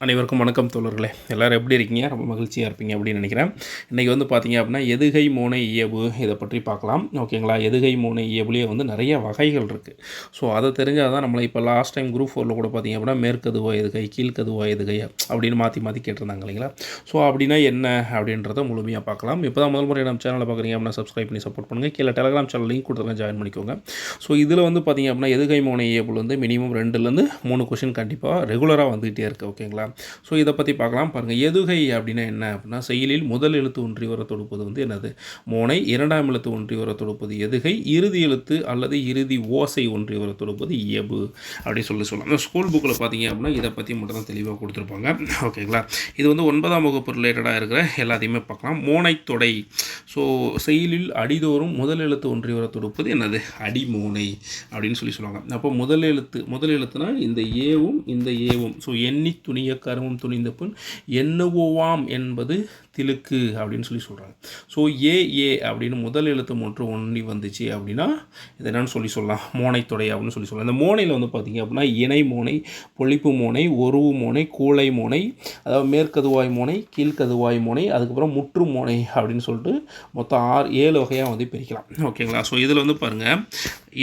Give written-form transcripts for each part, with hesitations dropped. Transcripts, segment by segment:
அனைவருக்கும் வணக்கம் தோழர்களே. எல்லோரும் எப்படி இருக்கீங்க? ரொம்ப மகிழ்ச்சியாக இருப்பீங்க அப்படின்னு நினைக்கிறேன். இன்றைக்கி வந்து பார்த்தீங்க அப்படின்னா எதுகை மோனை இயைபு இதை பற்றி பார்க்கலாம். ஓகேங்களா? எதுகை மோனை இயைபுலேயே வந்து நிறைய வகைகள் இருக்குது. ஸோ அதை தெரிஞ்சால் தான் நம்மளை இப்போ லாஸ்ட் டைம் குரூப் 4 கூட பார்த்தீங்க அப்படின்னா மேற்கதுவா எதுகை, கீழ்கதுவா எதுகை அப்படின்னு மாற்றி மாற்றி கேட்டிருந்தாங்க இல்லைங்களா? ஸோ அப்படின்னா என்ன அப்படின்றத முழுமையாக பார்க்கலாம். இப்போ தான் முதல் முறை நம்ம சேனலை பார்க்குறீங்க அப்படின்னா சப்ஸ்கிரைப் பண்ணி சப்போர்ட் பண்ணுங்கள். கீழே டெலகிராம் சேனல் லிங்க் கொடுத்துருங்க, ஜாயின் பண்ணிக்கோங்க. ஸோ இதில் வந்து பார்த்தீங்க அப்படின்னா எதுகை மோனை இயைபுல வந்து மினிமம் 2லேருந்து 3 கொஷின் கண்டிப்பாக ரெகுலராக வந்துகிட்டே இருக்குது. ஓகேங்களா? ஸோ இதை பற்றி பார்க்கலாம். பாருங்கள், எதுகை அப்படின்னா என்ன அப்படின்னா செயலில் முதல் எழுத்து ஒன்றி வர தொடுப்பது வந்து என்னது? மோனை. இரண்டாம் எழுத்து ஒன்றி வர தொடுப்பது எதுகை. இறுதி எழுத்து அல்லது இறுதி ஓசை ஒன்றி வர தொடுப்பது இயைபு அப்படின்னு சொல்லலாம். அந்த ஸ்கூல் புக்கில் பார்த்தீங்க அப்படின்னா இதை பற்றி மட்டும் தான் தெளிவாக கொடுத்துருப்பாங்க. ஓகேங்களா? இது வந்து 9ஆம் வகுப்பு ரிலேட்டடாக இருக்கிற எல்லாத்தையுமே பார்க்கலாம். மோனை தொடை. ஸோ செயலில் அடிதோறும் முதல் எழுத்து ஒன்றி வர தொடுப்பது என்னது? அடிமோனை அப்படின்னு சொல்லுவாங்க. அப்போ முதல் எழுத்துனா இந்த ஏவும் இந்த ஏவும். ஸோ எண்ணி துணிய கருமம் துணிந்த பின் எண்ணுவோவாம் என்பது திலுக்கு அப்படின்னு சொல்கிறாங்க. ஸோ ஏ அப்படின்னு முதல் எழுத்து ஒன்றி வந்துச்சு அப்படின்னா இது என்னன்னு சொல்லலாம்? மோனை தொடை அப்படின்னு சொல்லலாம். இந்த மோனையில் வந்து பார்த்திங்க அப்படின்னா இணை மோனை, பொழிப்பு மோனை, ஒருவு மோனை, கூளை மோனை, அதாவது மேற்கதுவாய் மோனை, கீழ்கதுவாய் மோனை, அதுக்கப்புறம் முற்று மோனை அப்படின்னு சொல்லிட்டு மொத்தம் 7 வகையாக வந்து பிரிக்கலாம். ஓகேங்களா? ஸோ இதில் வந்து பாருங்கள்,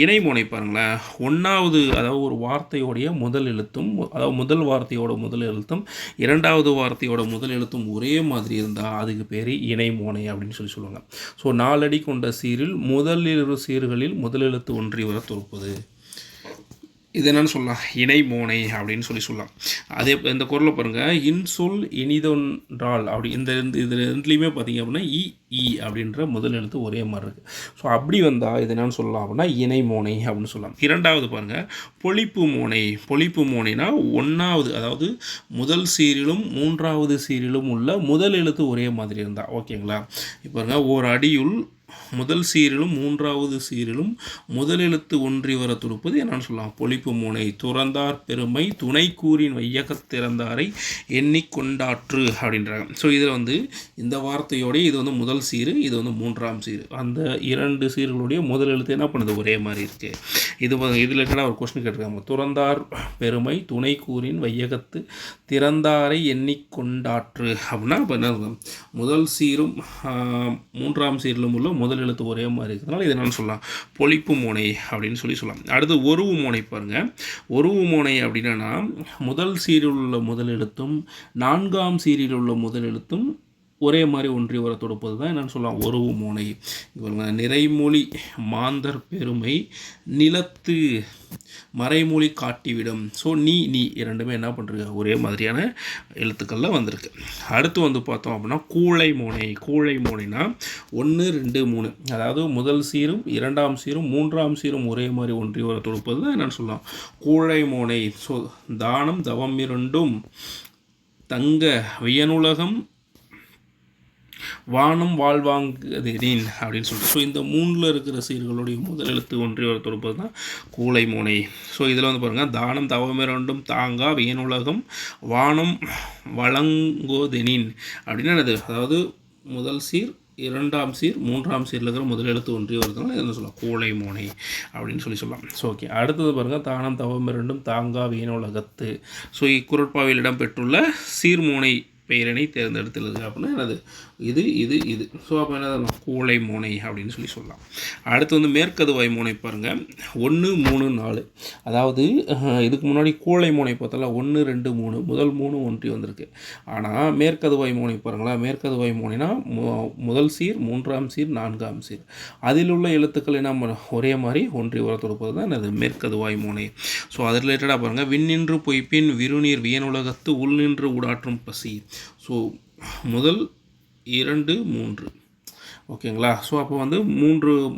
இணை மோனை பாருங்களேன். ஒன்றாவது அதாவது ஒரு வார்த்தையோடைய முதல் எழுத்தும், அதாவது முதல் வார்த்தையோட முதல் எழுத்தும் இரண்டாவது வார்த்தையோட முதல் எழுத்தும் ஒரே மாதிரி இருந்தால் அதுக்கு பேர் இணை மோனை அப்படின்னு சொல்லுவாங்க. ஸோ 4 அடி கொண்ட சீரில் முதல் 2 சீர்களில் முதல் எழுத்து ஒன்றி வர தொடுப்பது இது என்னன்னு சொல்லலாம்? இணை மோனை அப்படின்னு சொல்லலாம். அதே இந்த குரலை பாருங்கள், இன்சொல் இனிதொன்றால் அப்படி இது ரெண்டுலேயுமே பார்த்தீங்க அப்படின்னா இ அப்படின்ற முதல் எழுத்து ஒரே மாதிரி இருக்குது. ஸோ அப்படி வந்தால் இது என்னன்னு சொல்லலாம் அப்படின்னா இணை மோனை அப்படின்னு சொல்லலாம். இரண்டாவது பாருங்கள், பொழிப்பு மோனை. பொழிப்பு மோனைனா 1வது அதாவது முதல் சீரிலும் 3வது சீரிலும் உள்ள முதல் எழுத்து ஒரே மாதிரி இருந்தால். ஓகேங்களா? இப்போ பாருங்கள், ஒரு அடியுள் முதல் சீரிலும் 3வது சீரிலும் முதல் எழுத்து ஒன்றி வர தொடுப்பது என்னன்னு சொல்லலாம்? பொழிப்பு மோனை. துறந்தார் பெருமை துணை கூறின் வையகத் திறந்தாரை எண்ணிக்கொண்டாற்று அப்படின்றாங்க. ஸோ இதில் வந்து இந்த வார்த்தையோடைய இது வந்து முதல் சீரு, இது வந்து 3ஆம் சீரு. அந்த 2 சீர்களுடைய முதல் எழுத்து என்ன பண்ணுது? ஒரே மாதிரி இருக்குது. இதில் என்னடா ஒரு கொஸ்டின் கேட்டிருக்காங்க. துறந்தார் பெருமை துணை கூறின் வையகத்து திறந்தாரை எண்ணிக்கொண்டாற்று அப்படின்னா இப்போ என்ன? முதல் சீரும் 3ஆம் சீரிலும் உள்ள முதல் எழுத்து ஒரே மாதிரி இருக்கிறதுனால இது என்னன்னு சொல்லலாம்? பொழிப்பு மோனை அப்படின்னு சொல்லலாம். அடுத்து ஒருவு மோனை பாருங்கள். ஒருவு மோனை அப்படின்னா முதல் சீரில் உள்ள முதல் எழுத்தும் 4ஆம் சீரில் உள்ள முதல் எழுத்தும் ஒரே மாதிரி ஒன்றி வர தொடுப்பது தான் என்னென்னு சொல்லலாம்? ஒருவு மோனை. இவங்க நிறைமொழி மாந்தர் பெருமை நிலத்து மறைமொழி காட்டிவிடும். ஸோ நீ இரண்டுமே என்ன பண்ணுறது? ஒரே மாதிரியான எழுத்துக்களில் வந்திருக்கு. அடுத்து வந்து பார்த்தோம் அப்படின்னா கூளை மோனை. கூளை மோனைனா 1 2 3 அதாவது முதல் சீரும் 2ஆம் சீரும் 3ஆம் சீரும் ஒரே மாதிரி ஒன்றி வர தொடுப்பது தான் என்னென்னு சொல்லலாம்? கூளை மோனை. ஸோ தானம் தவம் இரண்டும் தங்க வியனுலகம் வானம் வாழ்வாங்குதேன் அப்படின்னு சொல்லிட்டு. ஸோ இந்த 3ல் இருக்கிற சீர்களுடைய முதல் எழுத்து ஒன்றி வர தொடுப்பது தான் கூளை மோனை. ஸோ இதில் வந்து பாருங்கள், தானம் தவமிரண்டும் தாங்கா வியனுலகம் வானம் வழங்கோதெனின் அப்படின்னா என்னது? அதாவது முதல் சீர் 2ஆம் சீர் 3ஆம் சீரில் இருக்கிற முதல் எழுத்து ஒன்றி வருதுனால என்ன சொல்லலாம்? கூளை மோனை அப்படின்னு சொல்லலாம். So okay. அடுத்தது பாருங்கள், தானம் தவமிரண்டும் தாங்கா வியனுலகத்து. ஸோ இக்குறட்பாவில் இடம்பெற்றுள்ள சீர்மோனை பெயரினை தேர்ந்தெடுத்துள்ளது அப்படின்னா என்னது? இது. ஸோ அப்போ என்ன? கூளை மோனை அப்படின்னு சொல்லலாம். அடுத்து வந்து மேற்கதுவாய் மோனை பாருங்கள். 1 3 4 அதாவது இதுக்கு முன்னாடி கூளை மோனை பார்த்தால 1 2 3 முதல் 3 ஒன்றி வந்திருக்கு. ஆனால் மேற்கதுவாய் மோனை பாருங்களா. மேற்கதுவாய் மோனைனா முதல் சீர் 3ஆம் சீர் 4ஆம் சீர் அதில் உள்ள எழுத்துக்கள் என்ன ஒரே மாதிரி ஒன்றி வர தொடுப்பது தான் என்னது? மேற்கதுவாய் மோனை. ஸோ அது ரிலேட்டடாக பாருங்கள், விண்ணின்று பொய்ப்பின் விருநீர் வியனுலகத்து உள்நின்று ஊடாற்றும் பசி. ஸோ முதல் 2 3 ஓகேங்களா? ஸோ அப்போ வந்து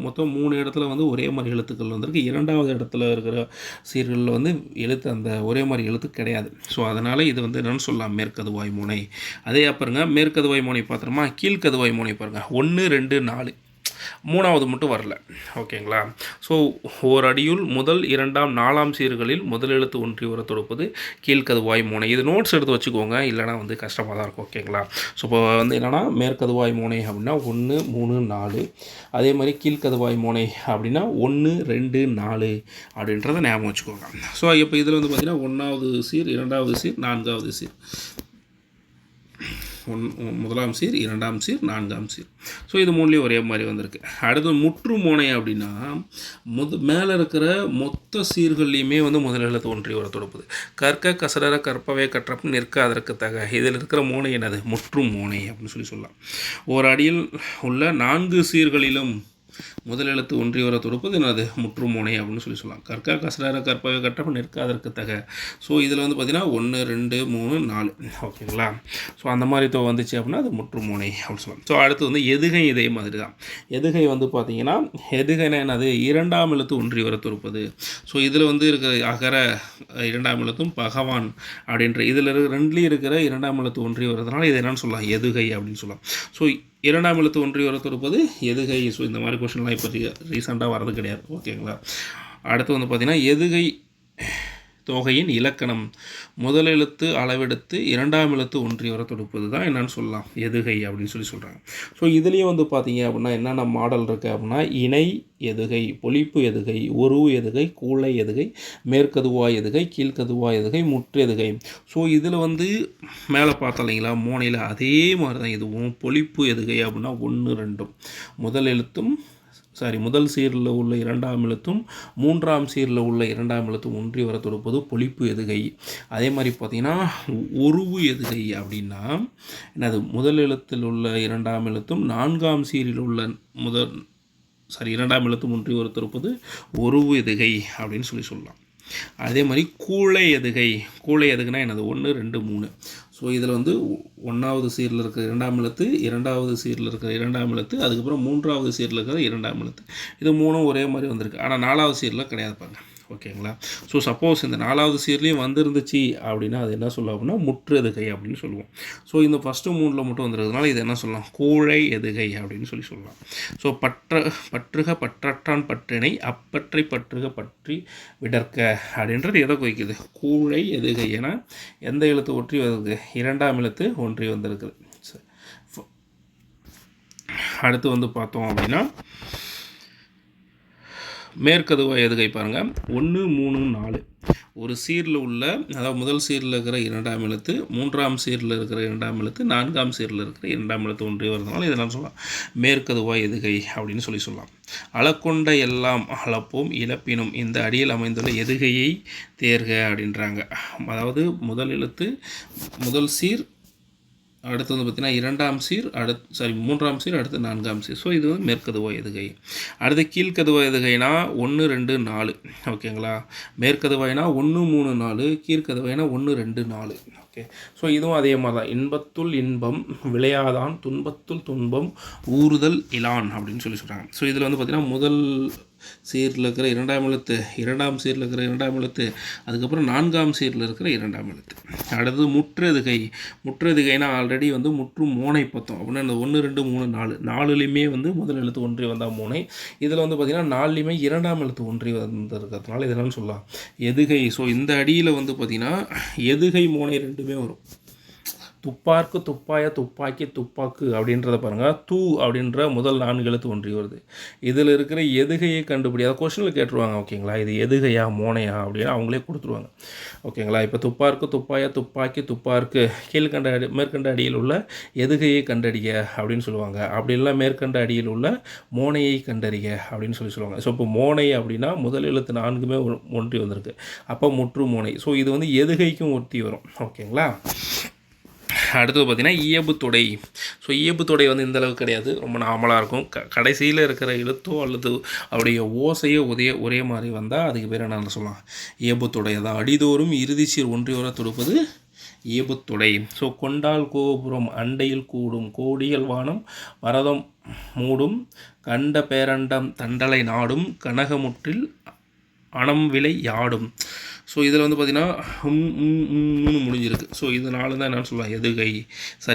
மொத்தம் 3 இடத்துல வந்து ஒரே மாதிரி எழுத்துக்கள் வந்திருக்கு. 2வது இடத்துல இருக்கிற சீர்களில் வந்து எழுத்து அந்த ஒரே மாதிரி எழுத்து கிடையாது. ஸோ அதனால் இது வந்து என்னென்னு சொல்லலாம்? மேற்கதுவாய் மோனை. அதே பாருங்க, மேற்கதுவாய் மோனை பார்த்துறோமா? கீழ்கதுவாய் மோனை பாருங்கள். 1 2 4 மூணாவது மட்டும் வரல. ஓகேங்களா? ஸோ ஓர் அடியுள் முதல், இரண்டாம், நாலாம் சீர்களில் முதல் எழுத்து ஒன்றி வர தொடுப்பது கீழ்க்கதுவாய் மோனை. இது நோட்ஸ் எடுத்து வச்சுக்கோங்க, இல்லைனா வந்து கஷ்டமாக தான் இருக்கும். ஓகேங்களா? ஸோ இப்போ வந்து என்னென்னா மேற்கதுவாய் மோனை அப்படின்னா 1, 3, 4. அதே மாதிரி கீழ்க்கதுவாய் மோனை அப்படின்னா 1, 2, 4 அப்படின்றத ஞாபகம் வச்சுக்கோங்க. ஸோ இப்போ இதில் வந்து பார்த்திங்கன்னா 1வது சீர், 2வது சீர், 4வது சீர். முதலாம் சீர், 2ஆம் சீர், 4ஆம் சீர். ஸோ இது மூணுலேயும் ஒரே மாதிரி வந்திருக்கு. அடுத்து முற்று மோனை அப்படின்னா மேலே இருக்கிற மொத்த சீர்கள்லையுமே வந்து முதல் எழுத்து ஒன்றி வர தொடுப்பது. கற்க கசடர கற்பவை கற்றப்பு நிற்க அதற்கு தக. இதில் இருக்கிற மோனை என்னது? முற்று மோனை அப்படின்னு சொல்லலாம். ஒரு அடியில் உள்ள 4 சீர்களிலும் முதல் எழுத்து ஒன்றி வர தொடுப்பது என்னது? முற்று மோனை அப்படின்னு சொல்லலாம். கற்க கசடர கற்பவை கற்றப்பு நிற்க அதற்கு தக. ஸோ இதில் வந்து பார்த்திங்கன்னா 1, 2, 3, 4. ஓகேங்களா? ஸோ அந்த மாதிரி வந்துச்சு அப்படின்னா அது முற்று மோனை அப்படின்னு சொல்லலாம். ஸோ அடுத்து வந்து எதுகை இதே மாதிரி தான். எதுகை வந்து பார்த்திங்கன்னா எதுகைனா என்னது? 2ஆம் எழுத்து ஒன்றி வர தொடுப்பது. ஸோ இதில் வந்து இருக்கிற அகர 2ஆம் எழுத்தும் பகவான் அப்படின்ற இதில் ரெண்டுலேயும் இருக்கிற 2ஆம் எழுத்து ஒன்றி வரதுனால இது என்னன்னு சொல்லலாம்? எதுகை அப்படின்னு சொல்லலாம். ஸோ 2ஆம் எழுத்து ஒன்றி வர தொடுப்பது எதுகை. ஸோ இந்த மாதிரி கொஸ்டின்லாம் இப்போ ரீசெண்டாக வரது கிடையாது. ஓகேங்களா? அடுத்து வந்து பார்த்திங்கன்னா எதுகை தொகையின் இலக்கணம் முதல் எழுத்து அளவெடுத்து 2ஆம் எழுத்து ஒன்றி வர தொடுப்பது தான் என்னன்னு சொல்லலாம்? எதுகை அப்படின்னு சொல்கிறாங்க. ஸோ இதுலேயும் வந்து பார்த்தீங்க அப்படின்னா என்னென்ன மாடல் இருக்குது அப்படின்னா இணை எதுகை, பொழிப்பு எதுகை, உருவு எதுகை, கூளை எதுகை, மேற்கதுவாய் எதுகை, கீழ்கதுவாய் எதுகை, முற்று எதுகை. ஸோ இதில் வந்து மேலே பார்த்தோம் இல்லைங்களா மோனையில், அதே மாதிரி தான் இதுவும். பொழிப்பு எதுகை அப்படின்னா 1, 2 முதல் சீரில் உள்ள 2ஆம் எழுத்தும் 3ஆம் சீரில் உள்ள 2ஆம் எழுத்தும் ஒன்றி வர தொடுப்பது பொழிப்பு எதுகை. அதே மாதிரி பார்த்திங்கன்னா உருவு எதுகை அப்படின்னா என்னது? முதல் எழுத்தில் உள்ள 2ஆம் எழுத்தும் 4ஆம் சீரில் உள்ள 2ஆம் எழுத்தும் ஒன்றி வர தொடுப்பது உருவு எதுகை அப்படின்னு சொல்லலாம். அதே மாதிரி கூளை எதுகை. கூளை எதுகுனா என்னது? 1, 2, 3. ஸோ இதில் வந்து 1வது சீரில் இருக்கிற 2ஆம் எழுத்து, 2வது சீரில் இருக்கிற 2ஆம் எழுத்து, அதுக்கப்புறம் 3வது சீரில் இருக்கிற 2ஆம் எழுத்து. இது மூணும் ஒரே மாதிரி வந்திருக்கு. ஆனால் 4வது சீரில் கிடையாது பாருங்க. ஓகேங்களா? ஸோ சப்போஸ் இந்த 4வது சீர்லேயும் வந்துருந்துச்சு அப்படின்னா அது என்ன சொல்லலாம் அப்படின்னா முற்று எதுகை அப்படின்னு சொல்லுவோம். ஸோ இந்த ஃபஸ்ட்டு 3ல் மட்டும் வந்துருக்கிறதுனால இது என்ன சொல்லலாம்? கூழை எதுகை அப்படின்னு சொல்லலாம். ஸோ பற்றுக பற்றற்றான் பற்றினை அப்பற்றை பற்றுக பற்றி விடற்க அப்படின்றது எதை குறிக்குது? கூழை எதுகை. ஏன்னா எந்த எழுத்து ஒன்றி வருது? 2ஆம் எழுத்து ஒன்றி வந்திருக்குது. அடுத்து வந்து பார்த்தோம் அப்படின்னா மேற்கதுவாய் எதுகை பாருங்கள். 1, 3, 4 ஒரு சீரில் உள்ள, அதாவது முதல் சீரில் இருக்கிற 2ஆம் எழுத்து, 3ஆம் சீரில் இருக்கிற 2ஆம் எழுத்து, 4ஆம் சீரில் இருக்கிற 2ஆம் எழுத்து ஒன்றி வருதுனால இதெல்லாம் சொல்லலாம் மேற்கதுவாய் எதுகை அப்படின்னு சொல்லலாம். அளக்கொண்ட எல்லாம் அளப்போம் இழப்பினும் இந்த அடியில் அமைந்துள்ள எதுகையை தேர்க அப்படின்றாங்க. அதாவது முதல் எழுத்து முதல் சீர், அடுத்து வந்து பார்த்திங்கன்னா 2ஆம் சீர், 3ஆம் சீர், அடுத்து 4ஆம் சீர். ஸோ இது வந்து மேற்கதுவாய் எதுகை. அடுத்து கீழ்கதுவாய் எதுகைனா 1, 2, 4. ஓகேங்களா? மேற்கதுவாய்னா 1, 3, 4. கீழ்கதுவாய்னா 1, 2, 4. ஓகே. ஸோ இதுவும் அதே மாதிரி தான். இன்பத்துள் இன்பம் விளையாதான், துன்பத்துள் துன்பம் ஊறுதல் இலான் அப்படின்னு சொல்கிறாங்க. ஸோ இதில் வந்து பார்த்திங்கன்னா முதல் சீரில் இருக்கிற 2ஆம் எழுத்து, 2ஆம் சீரில் இருக்கிற 2ஆம் எழுத்து, அதுக்கப்புறம் 4ஆம் சீரில் இருக்கிற 2ஆம் எழுத்து. அடுத்தது முற்றெதுகை. முற்றெதுகைனா ஆல்ரெடி வந்து முற்று மோனை பார்த்தோம் அப்படின்னா இந்த 1, 2, 3, 4 4லையுமே வந்து முதல் எழுத்து ஒன்றி வந்தால் மோனை. இதில் வந்து பார்த்திங்கன்னா 4லையுமே 2ஆம் எழுத்து ஒன்றி வந்திருக்கிறதுனால இதெல்லாம் சொல்லலாம் எதுகை. ஸோ இந்த அடியில் வந்து பார்த்திங்கன்னா எதுகை மோனை ரெண்டுமே வரும். துப்பார்க்கு துப்பாய துப்பாக்கி துப்பாக்கு அப்படின்றத பாருங்கள். தூ அப்படின்ற முதல் 4 எழுத்து ஒன்றி வருது. இதில் இருக்கிற எதுகையை கண்டுபிடி. அதை கொஸ்டினில் கேட்டுருவாங்க. ஓகேங்களா? இது எதுகையா மோனையா அப்படின்னு அவங்களே கொடுத்துருவாங்க. ஓகேங்களா? இப்போ துப்பார்க்கு துப்பாய துப்பாக்கி துப்பார்க்கு கீழ்கண்ட மேற்கண்ட அடியில் உள்ள எதுகையை கண்டறிக அப்படின்னு சொல்லுவாங்க. அப்படி இல்லை மேற்கண்ட அடியில் உள்ள மோனையை கண்டறிக அப்படின்னு சொல்லுவாங்க. ஸோ இப்போ மோனை அப்படின்னா முதல் எழுத்து 4மே ஒன்றி வந்திருக்கு. அப்போ முற்று மோனை. ஸோ இது வந்து எதுகைக்கும் ஒட்டி வரும். ஓகேங்களா? அடுத்தது பார்த்திங்கன்னா இயல்பு தொடை. ஸோ இயல்பு தொடை வந்து இந்த அளவுக்கு கிடையாது, ரொம்ப நார்மலாக இருக்கும். கடைசியில் இருக்கிற எழுத்தோ அல்லது அவருடைய ஓசையோ ஒரே மாதிரி வந்தால் அதுக்கு பேர் என்ன சொல்லலாம்? இயல்பு தொடை. அதான் அடிதோறும் இறுதி சீர் ஒன்றியோர தொடுப்பது இயல்பு தொடை. ஸோ கொண்டால் கோபுரம் அண்டையில் கூடும், கோடிகள் வானம் வரதம் மூடும், கண்ட பேரண்டம் தண்டலை நாடும், கனகமுற்றில் அணம் விலை யாடும். ஸோ இதில் வந்து பார்த்திங்கன்னா முடிஞ்சிருக்கு. ஸோ இதனால தான் என்னென்னு சொல்லலாம் எதுகை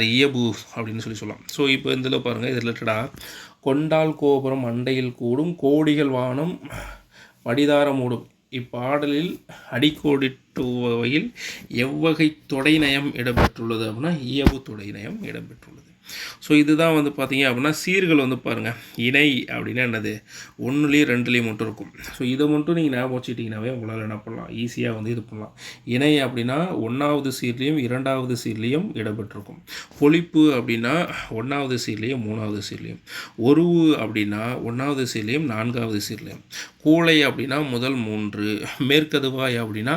இயபு அப்படின்னு சொல்லலாம். ஸோ இப்போ இதில் பாருங்கள், இது ரிலேட்டடாக கொண்டால் கோபுரம் அண்டையில் கூடும் கோடிகள் வானம் படிதார மூடும். இப்பாடலில் அடிக்கோடிட்டுவையில் எவ்வகை தொடைநயம் இடம்பெற்றுள்ளது அப்படின்னா இயவு தொடைநயம் இடம்பெற்றுள்ளது. ஸோ இதுதான் வந்து பார்த்தீங்க அப்படின்னா சீர்கள் வந்து பாருங்கள், இணை அப்படின்னா என்னது, 1லேயும் 2லேயும் மட்டும் இருக்கும். ஸோ இதை மட்டும் நீங்கள் ஞாபகம் வச்சுக்கிட்டிங்கனாவே உங்களால் என்ன பண்ணலாம், ஈஸியாக வந்து இது பண்ணலாம். இணை அப்படின்னா 1வது சீர்லேயும் 2வது சீர்லேயும் இடம்பெற்றிருக்கும். பொழிப்பு அப்படின்னா 1வது சீர்லேயும் 3வது சீர்லேயும். ஒருவு அப்படின்னா 1வது சீர்லேயும் 4வது சீர்லேயும். கூளை அப்படின்னா முதல் 3. மேற்கதுவாய் அப்படின்னா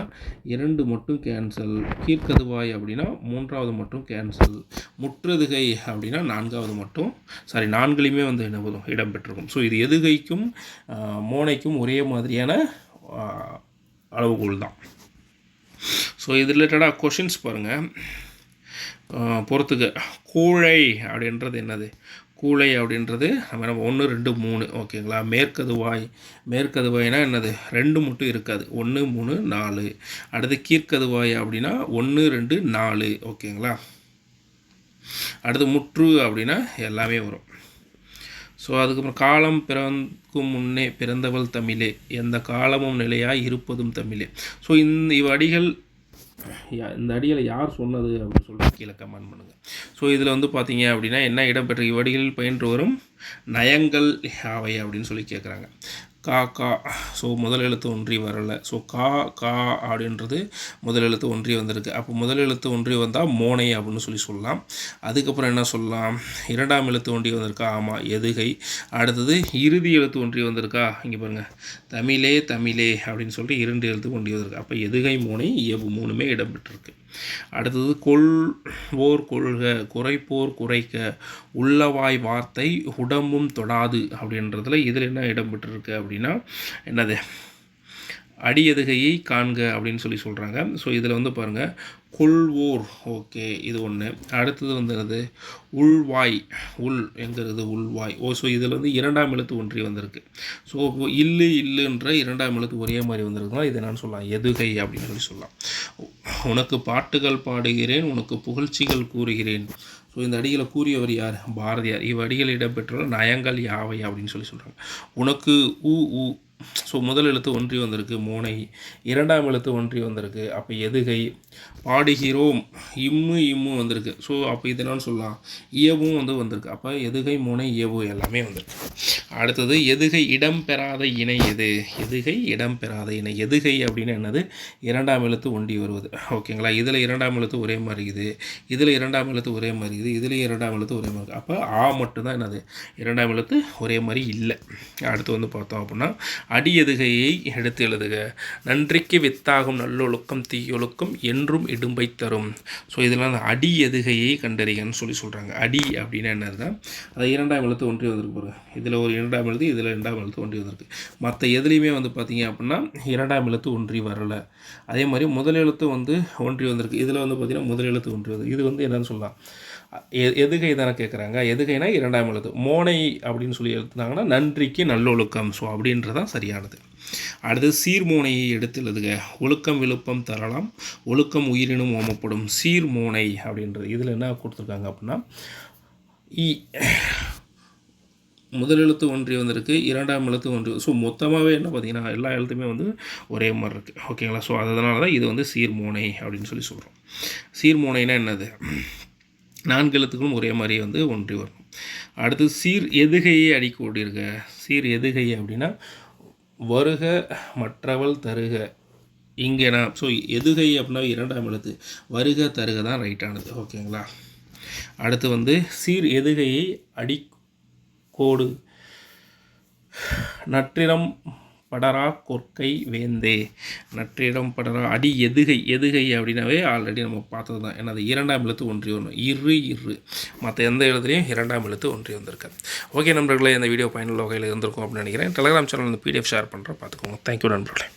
2 மட்டும் கேன்சல். கீழ்கதுவாய் அப்படின்னா 3வது மட்டும் கேன்சல். முற்றெதுகை அப்படின்னா 4வது மட்டும் 4லையுமே வந்து என்ன வரும், இடம்பெற்றிருக்கும். ஸோ இது எதுகைக்கும் மோனைக்கும் ஒரே மாதிரியான அளவுகோல் தான். ஸோ இது ரிலேட்டடாக கொஷின்ஸ் பாருங்கள் பொறுத்துக்க. கூழை அப்படின்றது என்னது, கூளை அப்படின்றது நம்ம 1 2 3 ஓகேங்களா. மேற்கதுவாய்னா என்னது, 2 மட்டும் இருக்காது, 1 3 4. அடுத்து கீழ்கதுவாய் அப்படின்னா 1 2 4 ஓகேங்களா. அடுத்து முற்று அப்படின்னா எல்லாமே வரும். ஸோ அதுக்கப்புறம் காலம் பிறக்கும் முன்னே பிறந்தவள் தமிழே, எந்த காலமும் நிலையாய் இருப்பதும் தமிழே. ஸோ இந்த அடிகளை யார் சொன்னது அப்படின்னு சொல்லிட்டு கீழே கமெண்ட் பண்ணுங்கள். ஸோ இதில் வந்து பார்த்தீங்க அப்படின்னா என்ன இடம்பெற்ற இவ்வடிகளில் பயின்று வரும் நயங்கள் யாவை அப்படின்னு சொல்லி கேட்குறாங்க. கா கா. ஸோ முதல் எழுத்து ஒன்றி வரலை. ஸோ கா கா அப்படின்றது முதல் எழுத்து ஒன்றி வந்திருக்கு. அப்போ முதல் எழுத்து ஒன்றி வந்தால் மோனை அப்படின்னு சொல்லலாம். அதுக்கப்புறம் என்ன சொல்லலாம், 2ஆம் எழுத்து ஒன்றி வந்திருக்கா, ஆமாம் எதுகை. அடுத்தது இறுதி எழுத்து ஒன்றி வந்திருக்கா, இங்கே பாருங்கள் தமிழே தமிழே அப்படின்னு சொல்லிட்டு 2 எழுத்து ஒன்றி வந்திருக்கு. அப்போ எதுகை மோனை இயல்பு 3மே இடம்பெற்றிருக்கு. அடுத்தது கொள்வோர் கொள்க, குறைப்போர் குறைக்க, உள்ளவாய் வார்த்தை உடம்பும் தொடாது அப்படின்றதுல இதில் என்ன இடம்பெற்றிருக்கு அப்படின்னா என்னது, அடி எதுகையை காண்க அப்படின்னு சொல்கிறாங்க. ஸோ இதில் வந்து பாருங்கள் கொள்வோர், ஓகே இது ஒன்று. அடுத்தது வந்து என்னது, உள்வாய், உள் எங்கிறது உள்வாய். ஸோ இதில் வந்து 2ஆம் எழுத்து ஒன்றி வந்திருக்கு. ஸோ இல்லுன்ற 2ஆம் எழுத்து ஒரே மாதிரி வந்திருக்குன்னா இது என்னன்னு சொல்லலாம், எதுகை அப்படின்னு சொல்லலாம். உனக்கு பாட்டுகள் பாடுகிறேன், உனக்கு புகழ்ச்சிகள் கூறுகிறேன். ஸோ இந்த அடிகளை கூறியவர் யார், பாரதியார். இவ்வடிகள் இடம்பெற்றுள்ள நயங்கள் யாவை அப்படின்னு சொல்கிறாங்க. உனக்கு ஊ. ஸோ முதல் எழுத்து ஒன்றி வந்திருக்கு மோனை, 2ஆம் எழுத்து ஒன்றி வந்திருக்கு அப்போ எதுகை. பாடுகிறோம் இம்மு வந்திருக்கு. ஸோ அப்போ இது என்னன்னு சொல்லலாம், இயவும் வந்து வந்திருக்கு. அப்போ எதுகை மோனை இயவு எல்லாமே வந்திருக்கு. அடுத்தது எதுகை இடம்பெறாத இணை எது, எதுகை இடம்பெறாத இணை. எதுகை அப்படின்னு என்னது, 2ஆம் எழுத்து ஒன்றி வருவது ஓகேங்களா. இதில் 2ஆம் எழுத்து ஒரே மாதிரி இருக்குது, இதில் 2ஆம் எழுத்து ஒரே மாதிரி இருக்குது, இதுலேயும் 2ஆம் எழுத்து ஒரே மாதிரி. அப்போ ஆ மட்டும்தான் என்னது 2ஆம் எழுத்து ஒரே மாதிரி இல்லை. அடுத்து வந்து பார்த்தோம் அப்படின்னா அடி எதுகையை எடுத்து எழுதுக. நன்றிக்கு வித்தாகும் நல்லொழுக்கம் தீயொழுக்கம் என்றும் இடும்பை தரும். ஸோ இதில் அந்த அடி எதுகையை கண்டறிகன்னு சொல்கிறாங்க. அடி அப்படின்னா என்னது, அது 2ஆம் எழுத்து ஒன்றி வந்திருக்கு பாருங்க. இதில் ஒரு 2ஆம் எழுத்து, இதில் 2ஆம் எழுத்து ஒன்றி வந்திருக்கு. மற்ற எதுலேயுமே வந்து பார்த்தீங்க அப்படின்னா 2ஆம் எழுத்து ஒன்றி வரலை. அதே மாதிரி முதல் எழுத்து வந்து ஒன்றி வந்திருக்கு. இதில் வந்து பார்த்திங்கன்னா முதல் எழுத்து ஒன்றி வருது. இது வந்து என்னன்னு சொல்லலாம், எதுகை தானே கேட்குறாங்க. எதுகைனா 2ஆம் எழுத்து. மோனை அப்படின்னு சொல்லி எழுத்துனாங்கன்னா நன்றிக்கு நல்லொழுக்கம். ஸோ அப்படின்றதான் சரியானது. அடுத்து சீர்மோனையை எடுத்து எழுதுக. ஒழுக்கம் விழுப்பம் தரலாம், ஒழுக்கம் உயிரினும் ஓமப்படும். சீர்மோனை அப்படின்றது இதில் என்ன கொடுத்துருக்காங்க அப்படின்னா முதல் எழுத்து ஒன்றி வந்திருக்கு, 2ஆம் எழுத்து ஒன்றி. ஸோ மொத்தமாகவே என்ன பார்த்தீங்கன்னா எல்லா எழுத்துமே வந்து ஒரே மாதிரி இருக்குது ஓகேங்களா. ஸோ அதனால தான் இது வந்து சீர்மோனை அப்படின்னு சொல்கிறோம். சீர்மோனைனா என்னது, 4 எழுத்துக்களும் ஒரே மாதிரி வந்து ஒன்றி வரும். அடுத்து சீர் எதுகையை அடிக்கோடிருக்க. சீர் எதுகை அப்படின்னா வருக மற்றவள் தருக. இங்கேனா ஸோ எதுகை அப்படின்னா 2ஆம் எழுத்து, வருக தருக தான் ரைட்டானது ஓகேங்களா. அடுத்து வந்து சீர் எதுகையை அடிக்கோடு. நற்றிடம் படரா கொற்கை வேந்தே. நற்றிடம் படரா அடி எதுகை அப்படின்னாவே ஆல்ரெடி நம்ம பார்த்தது தான். என்னது 2ஆம் எழுத்து ஒன்றி வரணும். இரு மற்ற எந்த எழுத்துலையும் 2ஆம் எழுத்து ஒன்றி வந்திருக்காது. ஓகே நண்பர்களே, இந்த வீடியோ பயனுள்ள வகையில் இருந்திருக்கும் அப்படின்னு நினைக்கிறேன். டெலிகிராம் சேனல் இந்த PDF ஷேர் பண்ணுறேன், பார்த்துக்கோங்க. தேங்க்யூ நண்பர்களே.